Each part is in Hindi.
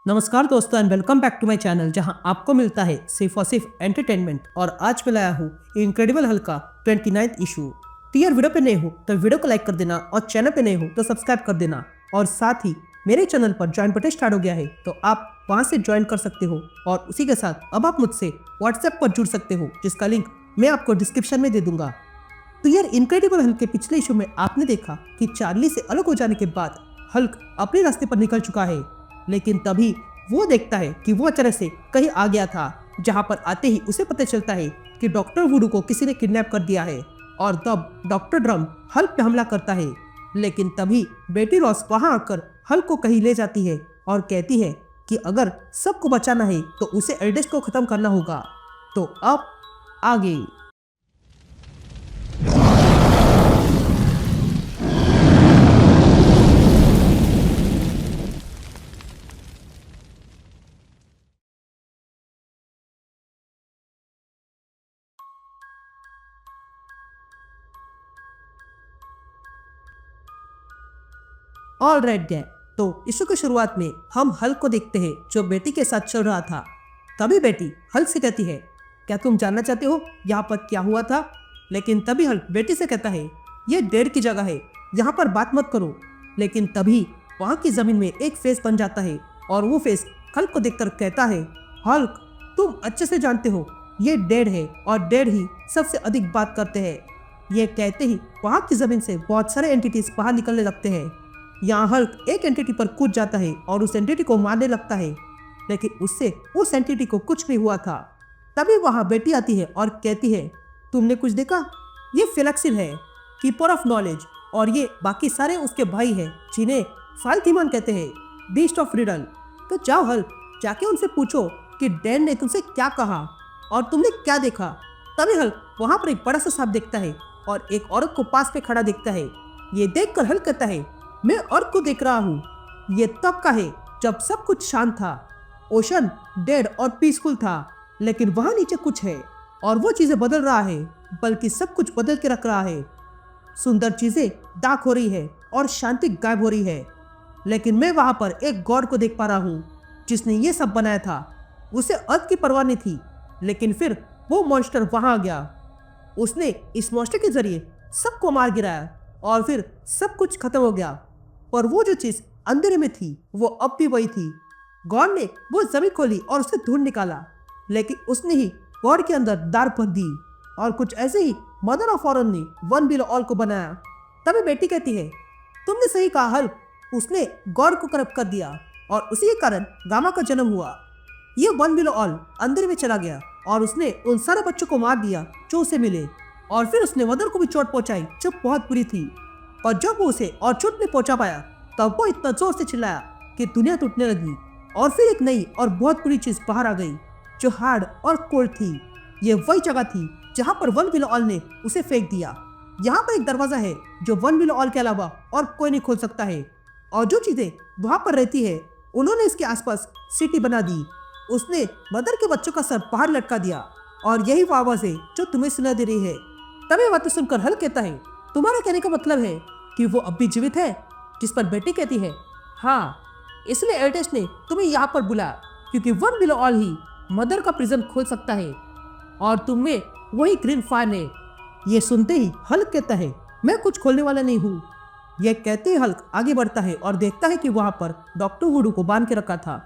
नमस्कार दोस्तों and welcome back to my channel जहां आपको मिलता है सिर्फ और सिर्फ एंटरटेनमेंट। और आज मैं लाया हूँ इनक्रेडिबल हल्क का 29th इशू। तो यार वीडियो पे नए हो तो वीडियो को लाइक कर देना और चैनल पे नए हो तो सब्सक्राइब कर देना। और साथ ही मेरे चैनल पर ज्वाइन बटन स्टार्ट हो गया है तो आप वहां से ज्वाइन कर सकते हो। और उसी के साथ अब आप मुझसे व्हाट्सएप पर जुड़ सकते हो जिसका लिंक मैं आपको डिस्क्रिप्शन में दे दूंगा। तो यार इनक्रेडिबल हल्क के पिछले इशू में आपने देखा कि चार्ली से अलग हो जाने के बाद हल्क अपने रास्ते पर निकल चुका है, लेकिन तभी वो देखता है कि वो अचानक से कहीं आ गया था, जहां पर आते ही उसे पता चलता है कि डॉक्टर वुडू को किसी ने किडनैप कर दिया है। और तब डॉक्टर ड्रम हल्क पे हमला करता है, लेकिन तभी बेटी रॉस वहां आकर हल्क को कहीं ले जाती है और कहती है कि अगर सबको बचाना है तो उसे एल्डेस्ट को खत्म करना होगा। तो अब आगे ऑल राइट गए। तो इशू की शुरुआत में हम हल्क को देखते हैं जो बेटी के साथ चल रहा था। तभी बेटी हल्क से कहती है, क्या तुम जानना चाहते हो यहाँ पर क्या हुआ था? लेकिन तभी हल्क बेटी से कहता है, ये डेढ़ की जगह है, यहाँ पर बात मत करो। लेकिन तभी वहाँ की जमीन में एक फेस बन जाता है और वो फेस हल्क को देखकर कहता है, हल्क तुम अच्छे से जानते हो ये डेढ़ है और डेढ़ ही सबसे अधिक बात करते हैं। ये कहते ही वहाँ की जमीन से बहुत सारे एंटिटीज बाहर निकलने लगते हैं। यहाँ हल्क एक एंटिटी पर कूद जाता है और उस एंटिटी को मारने लगता है, लेकिन उससे उस एंटिटी को कुछ नहीं हुआ था। तभी वहाँ बेटी आती है और कहती है, तुमने कुछ देखा? ये फेलक्सिन है, कीपर ऑफ नॉलेज, और ये बाकी सारे उसके भाई हैं जिन्हें फाल्थीमन कहते हैं, बीस्ट ऑफ रिडल। तो जाओ हल्क, जाके उनसे पूछो कि डैन ने तुमसे क्या कहा और तुमने क्या देखा। तभी हल्क वहाँ पर एक बड़ा सा सांप देखता है और एक औरत को पास पे खड़ा देखता है। ये देखकर हल्क कहता है, मैं औरत को देख रहा हूँ। ये तब का है जब सब कुछ शांत था, ओशन डेड और पीसफुल था, लेकिन वहाँ नीचे कुछ है और वो चीजें बदल रहा है, बल्कि सब कुछ बदल के रख रहा है। सुंदर चीजें दाग हो रही है और शांति गायब हो रही है। लेकिन मैं वहाँ पर एक गॉड को देख पा रहा हूँ जिसने ये सब बनाया था। उसे अर्थ की परवाह नहीं थी, लेकिन फिर वो मॉन्स्टर वहाँ आ गया। उसने इस मॉन्स्टर के जरिए सबको मार गिराया और फिर सब कुछ खत्म हो गया। पर वो जो चीज अंधेरे में थी वो अब भी वही थी। गॉड ने वो जमीन खोली और उसे ढूंढ निकाला, लेकिन उसने ही गॉड के अंदर दार भर दी। और कुछ ऐसे ही मदर ऑफ ऑरन ने वन बिलो ऑल को बनाया। तभी बेटी कहती है, तुमने सही कहा हल्क, उसने गॉड को करप्ट कर दिया और उसी के कारण गामा का जन्म हुआ। ये वन बिलो ऑल अंधेरे में चला गया और उसने उन सारे बच्चों को मार दिया जो उसे मिले। और फिर उसने मदर को भी चोट पहुंचाई जो बहुत बुरी थी। और जब वो उसे और चोट नहीं पहुंचा पाया तब वो इतना जोर से चिल्लाया कि दुनिया टूटने लगी। और फिर एक नई और बहुत बुरी चीज बाहर आ गई जो हार्ड और कोल्ड थी। ये वही जगह थी जहां पर वन बिलो ऑल ने उसे फेंक दिया। यहाँ पर एक दरवाजा है जो वन बिलो ऑल के अलावा और कोई नहीं खोल सकता है। और जो चीजें वहां पर रहती है उन्होंने इसके आसपास सिटी बना दी। उसने मदर के बच्चों का सर बाहर लटका दिया और यही वो आवाज है जो तुम्हें सुना दे रही है। तभी बातें सुनकर हल्क कहता है, तुम्हारा कहने का मतलब है कि वो अब भी जीवित है? जिस पर बेटी कहती है, हाँ, इसलिए एल्डेस्ट ने तुम्हें यहाँ पर बुलाया क्योंकि one below all he mother का प्रिजन खोल सकता है और तुम में वही ग्रीन फायर है। ये सुनते ही हल्क कहता है, मैं कुछ खोलने वाला नहीं हूँ। यह कहते ही हल्क आगे बढ़ता है और देखता है कि वहाँ पर डॉक्टर वुडू को बांध के रखा था।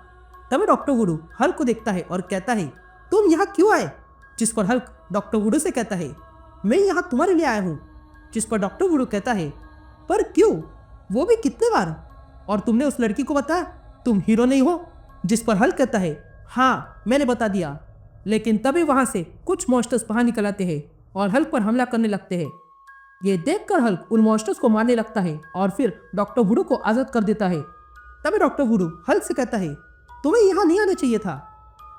तभी डॉक्टर वुडू हल्क को देखता है और कहता है, तुम यहाँ क्यों आए? जिस पर हल्क डॉक्टर वुडू से कहता है, मैं यहाँ तुम्हारे लिए आया हूँ। जिस पर डॉक्टर वुडू कहता है, पर क्यों? वो भी कितने बार? और तुमने उस लड़की को बताया तुम हीरो नहीं हो? जिस पर हल्क कहता है, हाँ मैंने बता दिया। लेकिन तभी वहां से कुछ मॉन्स्टर्स बाहर निकल आते हैं और हल्क पर हमला करने लगते हैं। ये देखकर हल्क उन मॉन्स्टर्स को मारने लगता है और फिर डॉक्टर वुडू को आजाद कर देता है। तभी डॉक्टर वुडू हल्क से कहता है, तुम्हें यहाँ नहीं आना चाहिए था।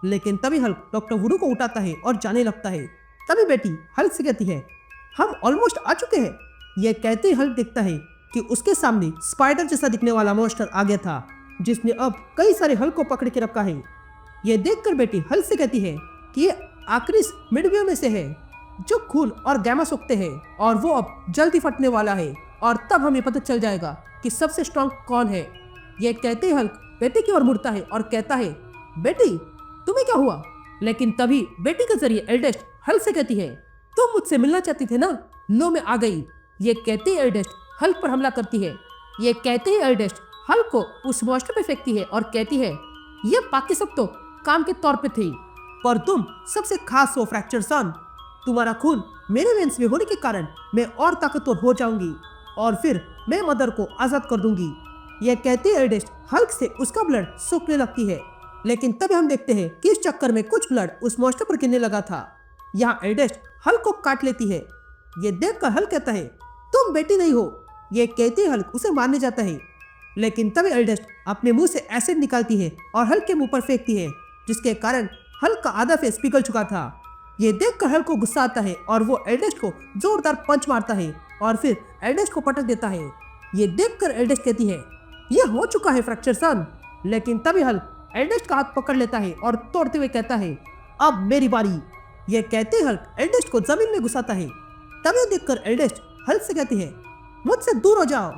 लेकिन तभी हल्क डॉक्टर वुडू को उठाता है और जाने लगता है। तभी बेटी हल्क से कहती है, हम ऑलमोस्ट आ चुके हैं। यह कहते ही हल्क देखता है कि उसके सामने स्पाइडर जैसा दिखने वाला मॉन्स्टर आ गया था जिसने अब कई सारे हल्क को पकड़ के रखा है। यह देखकर बेटी हल्क से कहती है कि ये आखिरी मिडवे में से है जो खून और गैमा सोखते हैं और वो अब जल्दी फटने वाला है और तब हमें पता चल जाएगा कि सबसे स्ट्रांग कौन है। यह कहते ही हल्क बेटी की ओर मुड़ता है और कहता है, बेटी तुम्हें क्या हुआ? लेकिन तभी बेटी के जरिए एल्डेस्ट हल्क से कहती है, तुम मुझसे मिलना चाहती थे ना, लो मैं आ गई। ये कहते ही एल्डेस्ट हल्क पर हमला करती है। ये कहते ही एल्डेस्ट हल्क को उस मॉन्स्टर पे फेंकती है और कहती है, ये बाकी सब तो काम के तौर पे थे, पर तुम सबसे खास हो फ्रैक्चर सन। तुम्हारा खून मेरे वेन्स में होने के कारण मैं और ताकतवर हो जाऊंगी और फिर मैं मदर को आजाद कर दूंगी। यह कहते ही एल्डेस्ट हल्क से उसका ब्लड सूखने लगती है। लेकिन तभी हम देखते हैं कि इस चक्कर में कुछ ब्लड उस मॉन्स्टर पर गिरने लगा था। यहाँ एल्डेस्ट हल्क को काट लेती है। ये देखकर हल्क कहता है, तुम बेटी नहीं हो। ये कहते ही हल्क उसे मारने जाता है। लेकिन तभी एल्डेस्ट अपने मुंह से एसिड निकालती है और हल्क के मुंह पर फेंकती है, जिसके कारण हल्क का आधा फेस पिघल चुका था। ये देखकर हल्क को गुस्सा आता है और वो एल्डेस्ट को जोरदार पंच मारता है और फिर एल्डेस्ट को पटक देता है। ये देखकर एल्डेस्ट कहती है, यह हो चुका है फ्रैक्चर सन। लेकिन तभी हल्क एल्डेस्ट का हाथ पकड़ लेता है और तोड़ते हुए कहता है, अब मेरी बारी। यह कहते हल्क एल्डेस्ट को जमीन में घुसाता है। तभी देखकर एल्डेस्ट हल्क से कहती है, मुझसे दूर हो जाओ।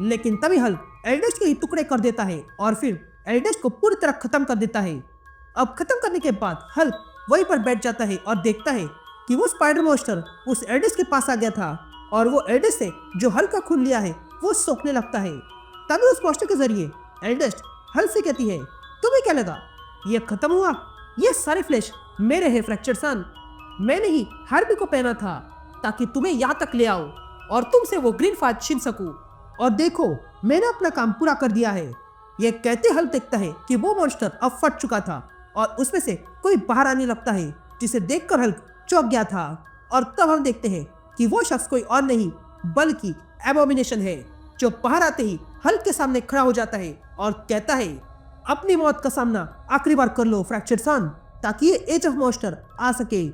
लेकिन तभी हल्क एल्डेस्ट के ही टुकड़े कर देता है और फिर एल्डेस्ट को पूरी तरह खत्म कर देता है। अब खत्म करने के बाद हल्क वहीं पर बैठ जाता है और देखता है कि वो स्पाइडर मॉन्स्टर उस एल्डेस्ट के पास आ गया था और वो एल्डेस्ट से जो हल्क का खून लिया है वो सोखने लगता है। तभी उस मॉन्स्टर के जरिए एल्डेस्ट हल्क से कहती है, तुम्हें क्या लगा ये खत्म हुआ? ये सारे फ्लैश मेरे हैं फ्रैक्चर सन। मैंने ही हार्बी को पहना था ताकि तुम्हें यहाँ तक ले आओ और तुमसे वो ग्रीन फाज छीन सकूं। और देखो मैंने अपना काम पूरा कर दिया है। ये कहते हल्क देखता है कि वो मॉन्स्टर अब फट चुका था और उसमें से कोई बाहर आने लगता है, जिसे देखकर हल्क चौंक गया था। और तब हम देखते हैं कि वो शख्स कोई और नहीं बल्कि एबोमिनेशन है, जो बाहर आते ही हल्क के सामने खड़ा हो जाता है और कहता है, अपनी मौत का सामना आखिरी बार कर लो फ्रैक्चर सन, ताकि ये एज ऑफ मॉन्स्टर आ सके।